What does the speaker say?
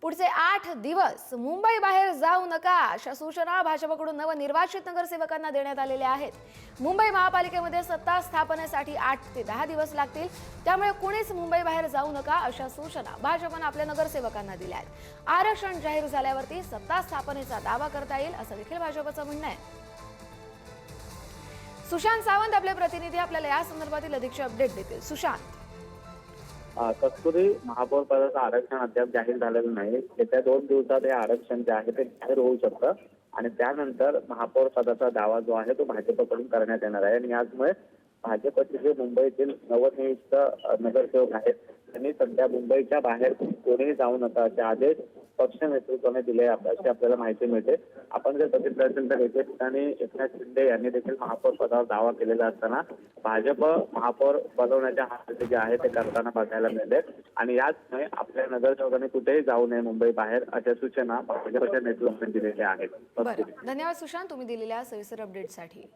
पुढचे 8 दिवस मुंबई बाहेर जाऊ नका अशा सूचना भाजपकडून नवनिर्वाचित नगरसेवकांना देण्यात आलेल्या आहेत। मुंबई महापालिकेमध्ये सत्ता स्थापनेसाठी 8 ते 10 दिवस लागतील, त्यामुळे कुणीच मुंबई बाहेर जाऊ नका अशा सूचना भाजपने आपल्या नगरसेवकांना दिल्या आहेत। आरक्षण जाहीर झाल्यावरती सत्ता स्थापनेचा दावा करता येईल असं देखील भाजपचं म्हणणं आहे। सुशांत सावंत आपले प्रतिनिधी आपल्याला या संदर्भातील अधिकची अपडेट देतील। सुशांत, कस्तुरी महापौर पदाचं आरक्षण अद्याप जाहीर झालेलं नाही। येत्या 2 दिवसात हे आरक्षण जे आहे ते जाहीर होऊ शकतं आणि त्यानंतर महापौर पदाचा दावा जो आहे तो भाजपकडून करण्यात येणार आहे। आणि याचमुळे भाजपचे जे मुंबईतील नवनियुक्त नगरसेवक आहेत त्यांनी सध्या मुंबईच्या बाहेर कोणीही जाऊ नका असे आदेश पक्ष नेतृत्वाने दिले अशी आपल्याला माहिती मिळते। आपण जर बघितलं असेल तर एके ठिकाणी एकनाथ शिंदे यांनी देखील महापौर पदावर दावा केलेला असताना भाजप महापौर पदवण्याच्या हालती जे आहे ते करताना बघायला मिळते। आणि याचमुळे आपल्या नगरसेवकांनी कुठेही जाऊ नये मुंबई बाहेर अशा सूचना भाजपच्या नेतृत्वाने दिलेल्या आहेत। धन्यवाद सुशांत, तुम्ही दिलेल्या सविस्तर अपडेटसाठी।